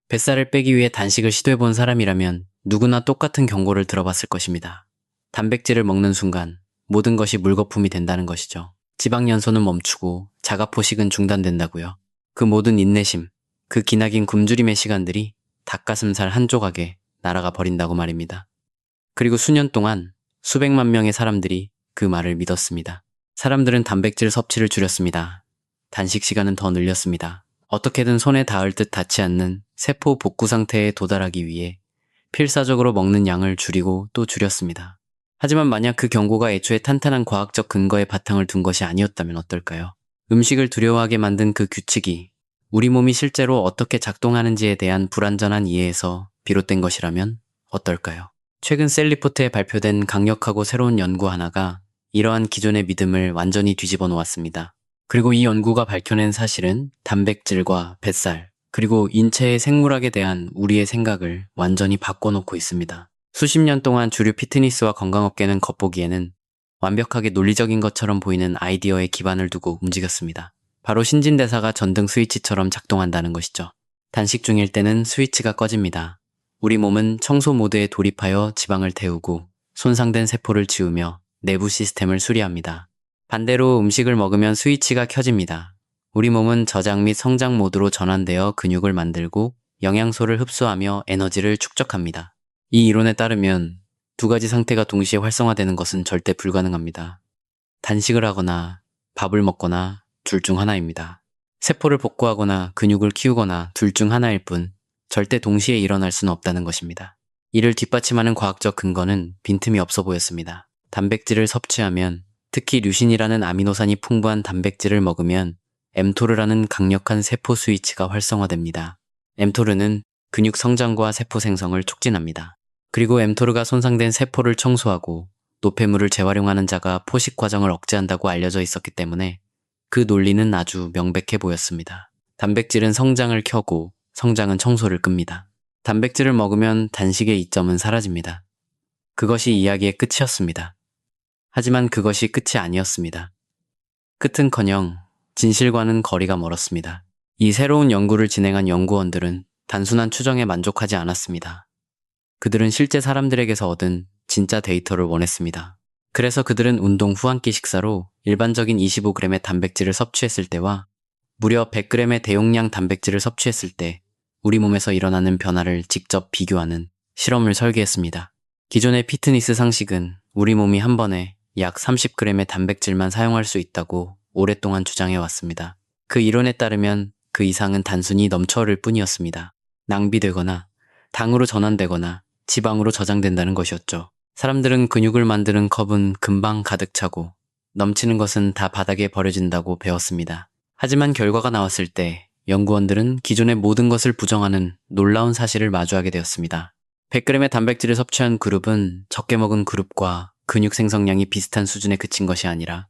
뱃살을 빼기 위해 단식을 시도해본 사람이라면 누구나 똑같은 경고를 들어봤을 것입니다. 단백질을 먹는 순간 모든 것이 물거품이 된다는 것이죠. 지방 연소는 멈추고 자가 포식은 중단된다고요. 그 모든 인내심, 그 기나긴 굶주림의 시간들이 닭가슴살 한 조각에 날아가 버린다고 말입니다. 그리고 수년 동안 수백만 명의 사람들이 그 말을 믿었습니다. 사람들은 단백질 섭취를 줄였습니다. 단식 시간은 더 늘렸습니다. 어떻게든 손에 닿을 듯 닿지 않는 세포 복구 상태에 도달하기 위해 필사적으로 먹는 양을 줄이고 또 줄였습니다. 하지만 만약 그 경고가 애초에 탄탄한 과학적 근거에 바탕을 둔 것이 아니었다면 어떨까요? 음식을 두려워하게 만든 그 규칙이 우리 몸이 실제로 어떻게 작동하는지에 대한 불완전한 이해에서 비롯된 것이라면 어떨까요? 최근 셀리포트에 발표된 강력하고 새로운 연구 하나가 이러한 기존의 믿음을 완전히 뒤집어 놓았습니다. 그리고 이 연구가 밝혀낸 사실은 단백질과 뱃살, 그리고 인체의 생물학에 대한 우리의 생각을 완전히 바꿔놓고 있습니다. 수십 년 동안 주류 피트니스와 건강업계는 겉보기에는 완벽하게 논리적인 것처럼 보이는 아이디어에 기반을 두고 움직였습니다. 바로 신진대사가 전등 스위치처럼 작동한다는 것이죠. 단식 중일 때는 스위치가 꺼집니다. 우리 몸은 청소 모드에 돌입하여 지방을 태우고 손상된 세포를 지우며 내부 시스템을 수리합니다. 반대로 음식을 먹으면 스위치가 켜집니다. 우리 몸은 저장 및 성장 모드로 전환되어 근육을 만들고 영양소를 흡수하며 에너지를 축적합니다. 이 이론에 따르면 두 가지 상태가 동시에 활성화되는 것은 절대 불가능합니다. 단식을 하거나 밥을 먹거나 둘 중 하나입니다. 세포를 복구하거나 근육을 키우거나 둘 중 하나일 뿐 절대 동시에 일어날 수는 없다는 것입니다. 이를 뒷받침하는 과학적 근거는 빈틈이 없어 보였습니다. 단백질을 섭취하면, 특히 류신이라는 아미노산이 풍부한 단백질을 먹으면 엠토르라는 강력한 세포 스위치가 활성화됩니다. 엠토르는 근육 성장과 세포 생성을 촉진합니다. 그리고 엠토르가 손상된 세포를 청소하고 노폐물을 재활용하는 자가 포식 과정을 억제한다고 알려져 있었기 때문에 그 논리는 아주 명백해 보였습니다. 단백질은 성장을 켜고 성장은 청소를 끕니다. 단백질을 먹으면 단식의 이점은 사라집니다. 그것이 이야기의 끝이었습니다. 하지만 그것이 끝이 아니었습니다. 끝은커녕 진실과는 거리가 멀었습니다. 이 새로운 연구를 진행한 연구원들은 단순한 추정에 만족하지 않았습니다. 그들은 실제 사람들에게서 얻은 진짜 데이터를 원했습니다. 그래서 그들은 운동 후 한 끼 식사로 일반적인 25g의 단백질을 섭취했을 때와 무려 100g의 대용량 단백질을 섭취했을 때 우리 몸에서 일어나는 변화를 직접 비교하는 실험을 설계했습니다. 기존의 피트니스 상식은 우리 몸이 한 번에 약 30g의 단백질만 사용할 수 있다고 오랫동안 주장해왔습니다. 그 이론에 따르면 그 이상은 단순히 넘쳐 흐를 뿐이었습니다. 낭비되거나 당으로 전환되거나 지방으로 저장된다는 것이었죠. 사람들은 근육을 만드는 컵은 금방 가득 차고 넘치는 것은 다 바닥에 버려진다고 배웠습니다. 하지만 결과가 나왔을 때 연구원들은 기존의 모든 것을 부정하는 놀라운 사실을 마주하게 되었습니다. 100g의 단백질을 섭취한 그룹은 적게 먹은 그룹과 근육 생성량이 비슷한 수준에 그친 것이 아니라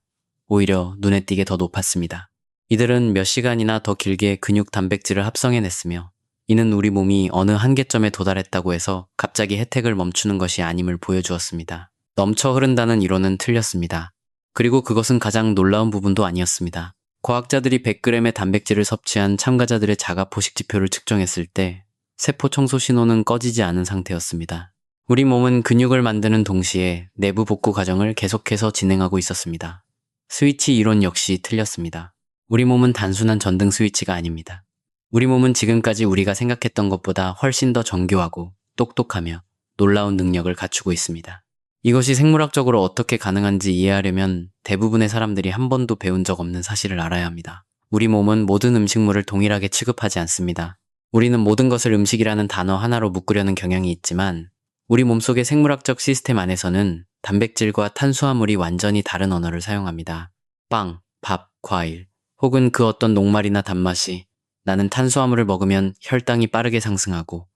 오히려 눈에 띄게 더 높았습니다. 이들은 몇 시간이나 더 길게 근육 단백질을 합성해냈으며 이는 우리 몸이 어느 한계점에 도달했다고 해서 갑자기 혜택을 멈추는 것이 아님을 보여주었습니다. 넘쳐 흐른다는 이론은 틀렸습니다. 그리고 그것은 가장 놀라운 부분도 아니었습니다. 과학자들이 100g의 단백질을 섭취한 참가자들의 자가 포식 지표를 측정했을 때 세포 청소 신호는 꺼지지 않은 상태였습니다. 우리 몸은 근육을 만드는 동시에 내부 복구 과정을 계속해서 진행하고 있었습니다. 스위치 이론 역시 틀렸습니다. 우리 몸은 단순한 전등 스위치가 아닙니다. 우리 몸은 지금까지 우리가 생각했던 것보다 훨씬 더 정교하고 똑똑하며 놀라운 능력을 갖추고 있습니다. 이것이 생물학적으로 어떻게 가능한지 이해하려면 대부분의 사람들이 한 번도 배운 적 없는 사실을 알아야 합니다. 우리 몸은 모든 음식물을 동일하게 취급하지 않습니다. 우리는 모든 것을 음식이라는 단어 하나로 묶으려는 경향이 있지만 우리 몸속의 생물학적 시스템 안에서는 단백질과 탄수화물이 완전히 다른 언어를 사용합니다. 빵, 밥, 과일, 혹은 그 어떤 녹말이나 단맛이 나는 탄수화물을 먹으면 혈당이 빠르게 상승하고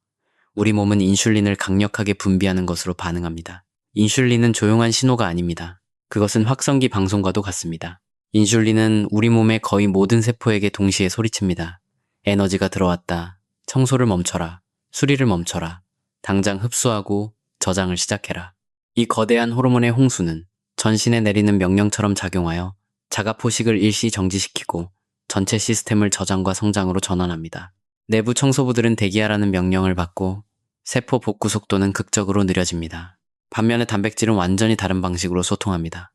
우리 몸은 인슐린을 강력하게 분비하는 것으로 반응합니다. 인슐린은 조용한 신호가 아닙니다. 그것은 확성기 방송과도 같습니다. 인슐린은 우리 몸의 거의 모든 세포에게 동시에 소리칩니다. 에너지가 들어왔다. 청소를 멈춰라. 수리를 멈춰라. 당장 흡수하고 저장을 시작해라. 이 거대한 호르몬의 홍수는 전신에 내리는 명령처럼 작용하여 자가 포식을 일시 정지시키고 전체 시스템을 저장과 성장으로 전환합니다. 내부 청소부들은 대기하라는 명령을 받고 세포 복구 속도는 극적으로 느려집니다. 반면에 단백질은 완전히 다른 방식으로 소통합니다.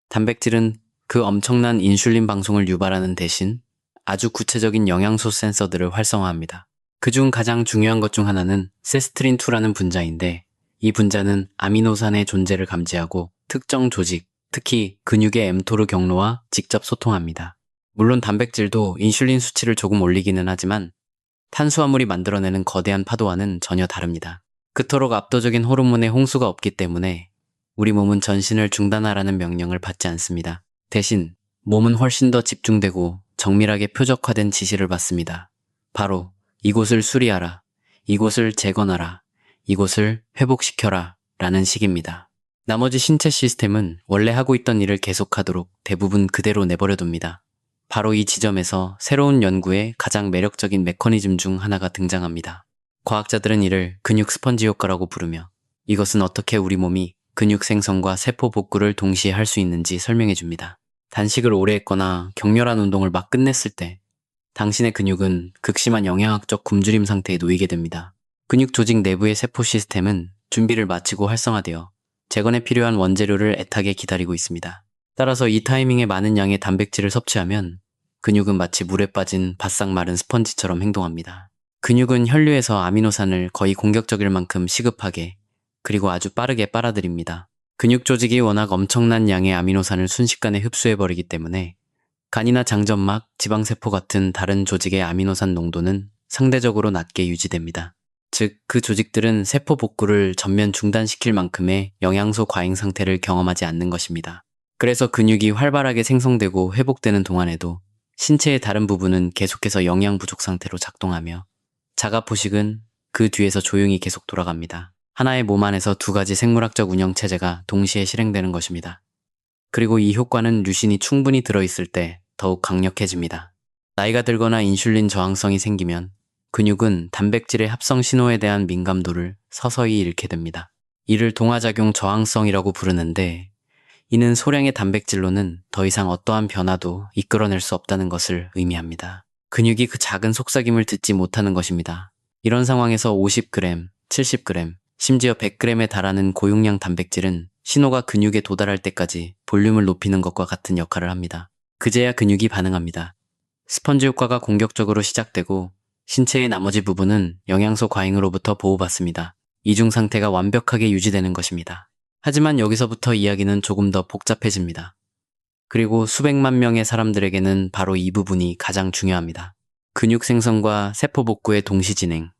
단백질은 그 엄청난 인슐린 방송을 유발하는 대신 아주 구체적인 영양소 센서들을 활성화합니다. 그중 가장 중요한 것 중 하나는 세스트린2라는 분자인데, 이 분자는 아미노산의 존재를 감지하고 특정 조직, 특히 근육의 mTOR 경로와 직접 소통합니다. 물론 단백질도 인슐린 수치를 조금 올리기는 하지만 탄수화물이 만들어내는 거대한 파도와는 전혀 다릅니다. 그토록 압도적인 호르몬의 홍수가 없기 때문에 우리 몸은 전신을 중단하라는 명령을 받지 않습니다. 대신 몸은 훨씬 더 집중되고 정밀하게 표적화된 지시를 받습니다. 바로 이곳을 수리하라, 이곳을 재건하라, 이곳을 회복시켜라 라는 식입니다. 나머지 신체 시스템은 원래 하고 있던 일을 계속하도록 대부분 그대로 내버려둡니다. 바로 이 지점에서 새로운 연구의 가장 매력적인 메커니즘 중 하나가 등장합니다. 과학자들은 이를 근육 스펀지 효과라고 부르며, 이것은 어떻게 우리 몸이 근육 생성과 세포 복구를 동시에 할 수 있는지 설명해 줍니다. 단식을 오래 했거나 격렬한 운동을 막 끝냈을 때 당신의 근육은 극심한 영양학적 굶주림 상태에 놓이게 됩니다. 근육 조직 내부의 세포 시스템은 준비를 마치고 활성화되어 재건에 필요한 원재료를 애타게 기다리고 있습니다. 따라서 이 타이밍에 많은 양의 단백질을 섭취하면 근육은 마치 물에 빠진 바싹 마른 스펀지처럼 행동합니다. 근육은 혈류에서 아미노산을 거의 공격적일 만큼 시급하게 그리고 아주 빠르게 빨아들입니다. 근육 조직이 워낙 엄청난 양의 아미노산을 순식간에 흡수해버리기 때문에 간이나 장점막, 지방세포 같은 다른 조직의 아미노산 농도는 상대적으로 낮게 유지됩니다. 즉, 그 조직들은 세포 복구를 전면 중단시킬 만큼의 영양소 과잉 상태를 경험하지 않는 것입니다. 그래서 근육이 활발하게 생성되고 회복되는 동안에도 신체의 다른 부분은 계속해서 영양 부족 상태로 작동하며 자가포식은 그 뒤에서 조용히 계속 돌아갑니다. 하나의 몸 안에서 두 가지 생물학적 운영 체제가 동시에 실행되는 것입니다. 그리고 이 효과는 류신이 충분히 들어있을 때 더욱 강력해집니다. 나이가 들거나 인슐린 저항성이 생기면 근육은 단백질의 합성 신호에 대한 민감도를 서서히 잃게 됩니다. 이를 동화작용 저항성이라고 부르는데, 이는 소량의 단백질로는 더 이상 어떠한 변화도 이끌어낼 수 없다는 것을 의미합니다. 근육이 그 작은 속삭임을 듣지 못하는 것입니다. 이런 상황에서 50g, 70g, 심지어 100g에 달하는 고용량 단백질은 신호가 근육에 도달할 때까지 볼륨을 높이는 것과 같은 역할을 합니다. 그제야 근육이 반응합니다. 스펀지 효과가 공격적으로 시작되고 신체의 나머지 부분은 영양소 과잉으로부터 보호받습니다. 이중 상태가 완벽하게 유지되는 것입니다. 하지만 여기서부터 이야기는 조금 더 복잡해집니다. 그리고 수백만 명의 사람들에게는 바로 이 부분이 가장 중요합니다. 근육 생성과 세포 복구의 동시 진행,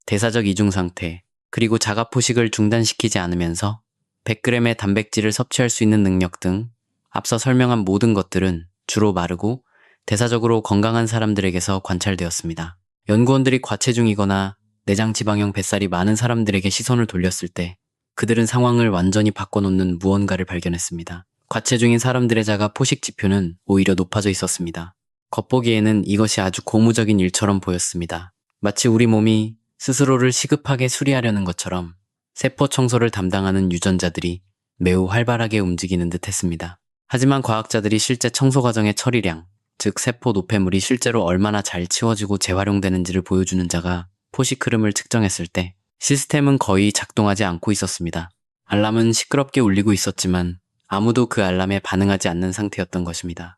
대사적 이중 상태, 그리고 자가 포식을 중단시키지 않으면서 100g의 단백질을 섭취할 수 있는 능력 등 앞서 설명한 모든 것들은 주로 마르고 대사적으로 건강한 사람들에게서 관찰되었습니다. 연구원들이 과체중이거나 내장 지방형 뱃살이 많은 사람들에게 시선을 돌렸을 때 그들은 상황을 완전히 바꿔놓는 무언가를 발견했습니다. 과체중인 사람들의 자가 포식 지표는 오히려 높아져 있었습니다. 겉보기에는 이것이 아주 고무적인 일처럼 보였습니다. 마치 우리 몸이 스스로를 시급하게 수리하려는 것처럼 세포 청소를 담당하는 유전자들이 매우 활발하게 움직이는 듯 했습니다. 하지만 과학자들이 실제 청소 과정의 처리량, 즉 세포 노폐물이 실제로 얼마나 잘 치워지고 재활용되는지를 보여주는 자가 포식 흐름을 측정했을 때 시스템은 거의 작동하지 않고 있었습니다. 알람은 시끄럽게 울리고 있었지만 아무도 그 알람에 반응하지 않는 상태였던 것입니다.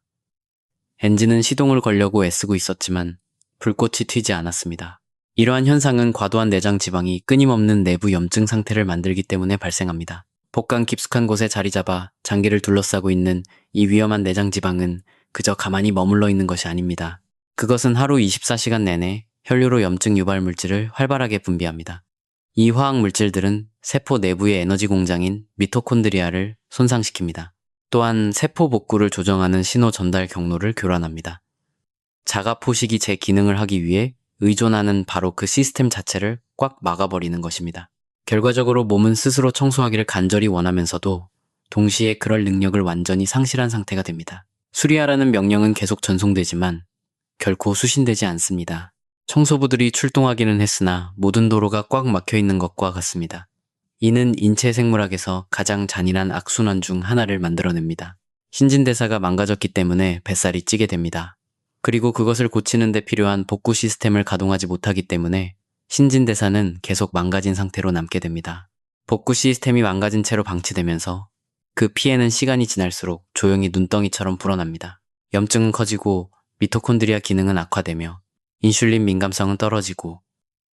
엔진은 시동을 걸려고 애쓰고 있었지만 불꽃이 튀지 않았습니다. 이러한 현상은 과도한 내장 지방이 끊임없는 내부 염증 상태를 만들기 때문에 발생합니다. 복강 깊숙한 곳에 자리 잡아 장기를 둘러싸고 있는 이 위험한 내장 지방은 그저 가만히 머물러 있는 것이 아닙니다. 그것은 하루 24시간 내내 혈류로 염증 유발 물질을 활발하게 분비합니다. 이 화학 물질들은 세포 내부의 에너지 공장인 미토콘드리아를 손상시킵니다. 또한 세포 복구를 조정하는 신호 전달 경로를 교란합니다. 자가 포식이 제 기능을 하기 위해 의존하는 바로 그 시스템 자체를 꽉 막아버리는 것입니다. 결과적으로 몸은 스스로 청소하기를 간절히 원하면서도 동시에 그럴 능력을 완전히 상실한 상태가 됩니다. 수리하라는 명령은 계속 전송되지만 결코 수신되지 않습니다. 청소부들이 출동하기는 했으나 모든 도로가 꽉 막혀있는 것과 같습니다. 이는 인체 생물학에서 가장 잔인한 악순환 중 하나를 만들어냅니다. 신진대사가 망가졌기 때문에 뱃살이 찌게 됩니다. 그리고 그것을 고치는 데 필요한 복구 시스템을 가동하지 못하기 때문에 신진대사는 계속 망가진 상태로 남게 됩니다. 복구 시스템이 망가진 채로 방치되면서 그 피해는 시간이 지날수록 조용히 눈덩이처럼 불어납니다. 염증은 커지고 미토콘드리아 기능은 악화되며 인슐린 민감성은 떨어지고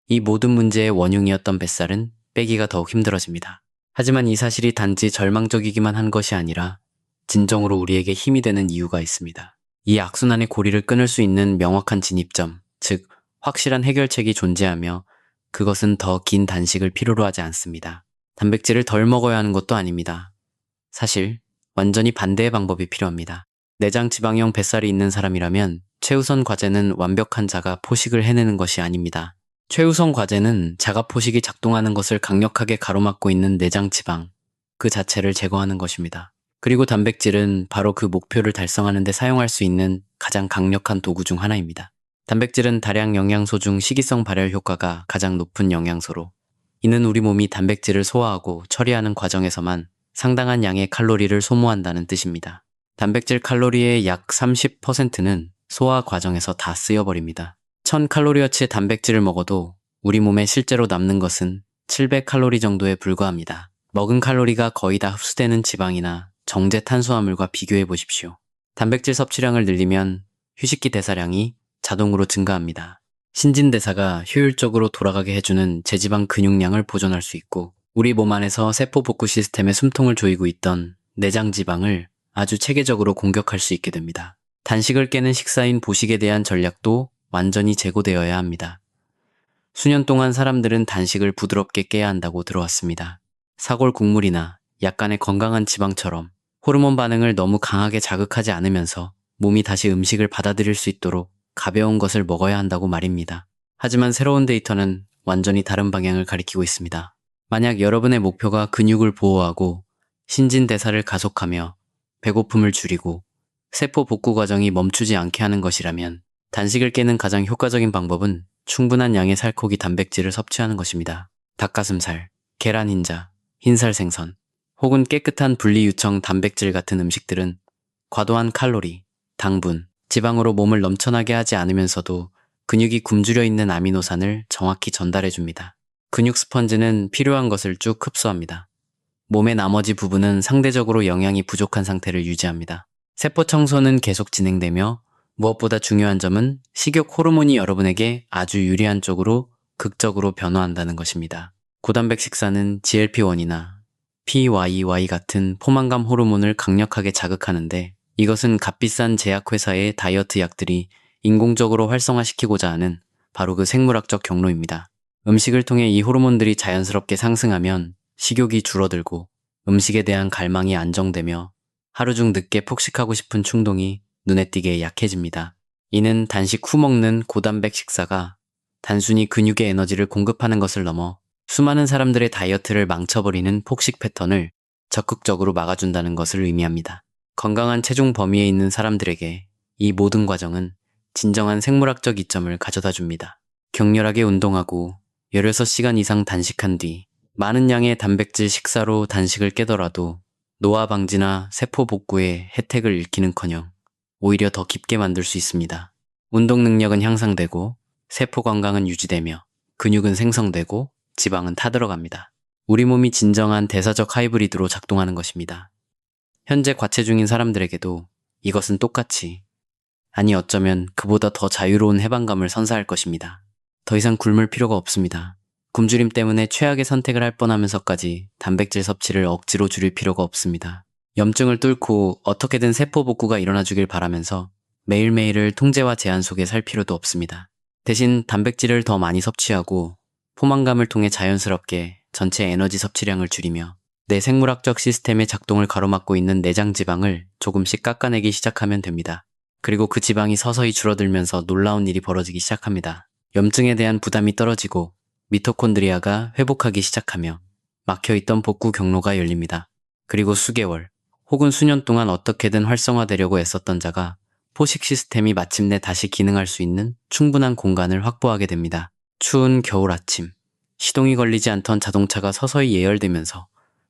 이 모든 문제의 원흉이었던 뱃살은 빼기가 더욱 힘들어집니다. 하지만 이 사실이 단지 절망적이기만 한 것이 아니라 진정으로 우리에게 힘이 되는 이유가 있습니다. 이 악순환의 고리를 끊을 수 있는 명확한 진입점, 즉 확실한 해결책이 존재하며 그것은 더 긴 단식을 필요로 하지 않습니다. 단백질을 덜 먹어야 하는 것도 아닙니다. 사실 완전히 반대의 방법이 필요합니다. 내장 지방형 뱃살이 있는 사람이라면 최우선 과제는 완벽한 자가 포식을 해내는 것이 아닙니다. 최우선 과제는 자가 포식이 작동하는 것을 강력하게 가로막고 있는 내장 지방, 그 자체를 제거하는 것입니다. 그리고 단백질은 바로 그 목표를 달성하는 데 사용할 수 있는 가장 강력한 도구 중 하나입니다. 단백질은 다량 영양소 중 식이성 발열 효과가 가장 높은 영양소로, 이는 우리 몸이 단백질을 소화하고 처리하는 과정에서만 상당한 양의 칼로리를 소모한다는 뜻입니다. 단백질 칼로리의 약 30%는 소화 과정에서 다 쓰여버립니다. 1000칼로리어치의 단백질을 먹어도 우리 몸에 실제로 남는 것은 700칼로리 정도에 불과합니다. 먹은 칼로리가 거의 다 흡수되는 지방이나 정제 탄수화물과 비교해 보십시오. 단백질 섭취량을 늘리면 휴식기 대사량이 자동으로 증가합니다. 신진대사가 효율적으로 돌아가게 해주는 제지방 근육량을 보존할 수 있고 우리 몸 안에서 세포 복구 시스템의 숨통을 조이고 있던 내장 지방을 아주 체계적으로 공격할 수 있게 됩니다. 단식을 깨는 식사인 보식에 대한 전략도 완전히 제고되어야 합니다. 수년 동안 사람들은 단식을 부드럽게 깨야 한다고 들어왔습니다. 사골 국물이나 약간의 건강한 지방처럼 호르몬 반응을 너무 강하게 자극하지 않으면서 몸이 다시 음식을 받아들일 수 있도록 가벼운 것을 먹어야 한다고 말입니다. 하지만 새로운 데이터는 완전히 다른 방향을 가리키고 있습니다. 만약 여러분의 목표가 근육을 보호하고 신진대사를 가속하며 배고픔을 줄이고 세포 복구 과정이 멈추지 않게 하는 것이라면 단식을 깨는 가장 효과적인 방법은 충분한 양의 살코기 단백질을 섭취하는 것입니다. 닭가슴살, 계란 흰자, 흰살 생선, 혹은 깨끗한 분리유청 단백질 같은 음식들은 과도한 칼로리, 당분, 지방으로 몸을 넘쳐나게 하지 않으면서도 근육이 굶주려 있는 아미노산을 정확히 전달해줍니다. 근육 스펀지는 필요한 것을 쭉 흡수합니다. 몸의 나머지 부분은 상대적으로 영양이 부족한 상태를 유지합니다. 세포 청소는 계속 진행되며 무엇보다 중요한 점은 식욕 호르몬이 여러분에게 아주 유리한 쪽으로 극적으로 변화한다는 것입니다. 고단백 식사는 GLP-1이나 PYY 같은 포만감 호르몬을 강력하게 자극하는데 이것은 값비싼 제약회사의 다이어트 약들이 인공적으로 활성화시키고자 하는 바로 그 생물학적 경로입니다. 음식을 통해 이 호르몬들이 자연스럽게 상승하면 식욕이 줄어들고 음식에 대한 갈망이 안정되며 하루 중 늦게 폭식하고 싶은 충동이 눈에 띄게 약해집니다. 이는 단식 후 먹는 고단백 식사가 단순히 근육의 에너지를 공급하는 것을 넘어 수많은 사람들의 다이어트를 망쳐버리는 폭식 패턴을 적극적으로 막아준다는 것을 의미합니다. 건강한 체중 범위에 있는 사람들에게 이 모든 과정은 진정한 생물학적 이점을 가져다 줍니다. 격렬하게 운동하고 16시간 이상 단식한 뒤 많은 양의 단백질 식사로 단식을 깨더라도 노화 방지나 세포 복구의 혜택을 잃기는커녕 오히려 더 깊게 만들 수 있습니다. 운동 능력은 향상되고 세포 건강은 유지되며 근육은 생성되고 지방은 타들어갑니다. 우리 몸이 진정한 대사적 하이브리드로 작동하는 것입니다. 현재 과체중인 사람들에게도 이것은 똑같이, 아니 어쩌면 그보다 더 자유로운 해방감을 선사할 것입니다. 더 이상 굶을 필요가 없습니다. 굶주림 때문에 최악의 선택을 할 뻔하면서까지 단백질 섭취를 억지로 줄일 필요가 없습니다. 염증을 뚫고 어떻게든 세포 복구가 일어나주길 바라면서 매일매일을 통제와 제한 속에 살 필요도 없습니다. 대신 단백질을 더 많이 섭취하고 포만감을 통해 자연스럽게 전체 에너지 섭취량을 줄이며 내 생물학적 시스템의 작동을 가로막고 있는 내장 지방을 조금씩 깎아내기 시작하면 됩니다. 그리고 그 지방이 서서히 줄어들면서 놀라운 일이 벌어지기 시작합니다. 염증에 대한 부담이 떨어지고 미토콘드리아가 회복하기 시작하며 막혀있던 복구 경로가 열립니다. 그리고 수개월 혹은 수년 동안 어떻게든 활성화되려고 애썼던 자가 포식 시스템이 마침내 다시 기능할 수 있는 충분한 공간을 확보하게 됩니다. 추운 겨울 아침, 시동이 걸리지 않던 자동차가 서서히 예열되면서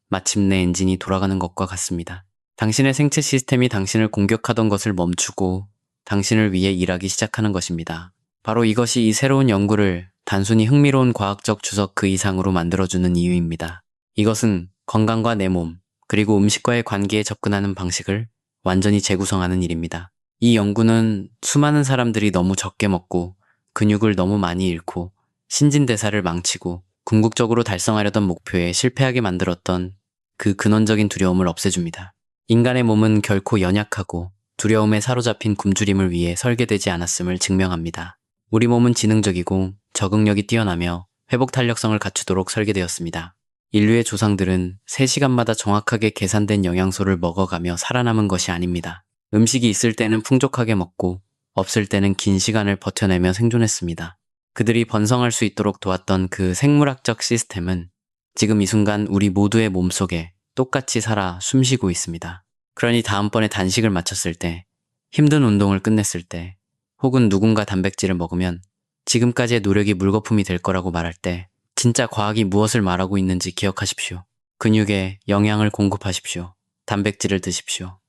마침내 엔진이 돌아가는 것과 같습니다. 당신의 생체 시스템이 당신을 공격하던 것을 멈추고 당신을 위해 일하기 시작하는 것입니다. 바로 이것이 이 새로운 연구를 단순히 흥미로운 과학적 주석 그 이상으로 만들어주는 이유입니다. 이것은 건강과 내 몸, 그리고 음식과의 관계에 접근하는 방식을 완전히 재구성하는 일입니다. 이 연구는 수많은 사람들이 너무 적게 먹고 근육을 너무 많이 잃고 신진대사를 망치고 궁극적으로 달성하려던 목표에 실패하게 만들었던 그 근원적인 두려움을 없애줍니다. 인간의 몸은 결코 연약하고 두려움에 사로잡힌 굶주림을 위해 설계되지 않았음을 증명합니다. 우리 몸은 지능적이고 적응력이 뛰어나며 회복 탄력성을 갖추도록 설계되었습니다. 인류의 조상들은 3시간마다 정확하게 계산된 영양소를 먹어가며 살아남은 것이 아닙니다. 음식이 있을 때는 풍족하게 먹고 없을 때는 긴 시간을 버텨내며 생존했습니다. 그들이 번성할 수 있도록 도왔던 그 생물학적 시스템은 지금 이 순간 우리 모두의 몸속에 똑같이 살아 숨쉬고 있습니다. 그러니 다음번에 단식을 마쳤을 때, 힘든 운동을 끝냈을 때, 혹은 누군가 단백질을 먹으면 지금까지의 노력이 물거품이 될 거라고 말할 때 진짜 과학이 무엇을 말하고 있는지 기억하십시오. 근육에 영양을 공급하십시오. 단백질을 드십시오.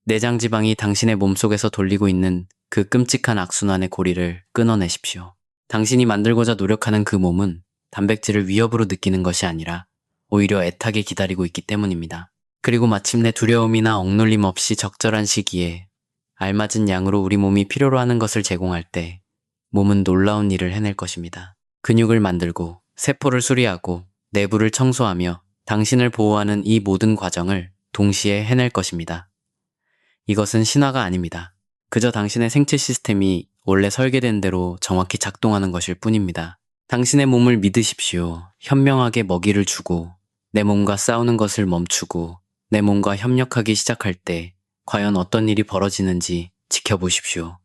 내장 지방이 당신의 몸속에서 돌리고 있는 그 끔찍한 악순환의 고리를 끊어내십시오. 당신이 만들고자 노력하는 그 몸은 단백질을 위협으로 느끼는 것이 아니라 오히려 애타게 기다리고 있기 때문입니다. 그리고 마침내 두려움이나 억눌림 없이 적절한 시기에 알맞은 양으로 우리 몸이 필요로 하는 것을 제공할 때 몸은 놀라운 일을 해낼 것입니다. 근육을 만들고 세포를 수리하고 내부를 청소하며 당신을 보호하는 이 모든 과정을 동시에 해낼 것입니다. 이것은 신화가 아닙니다. 그저 당신의 생체 시스템이 원래 설계된 대로 정확히 작동하는 것일 뿐입니다. 당신의 몸을 믿으십시오. 현명하게 먹이를 주고 내 몸과 싸우는 것을 멈추고 내 몸과 협력하기 시작할 때 과연 어떤 일이 벌어지는지 지켜보십시오.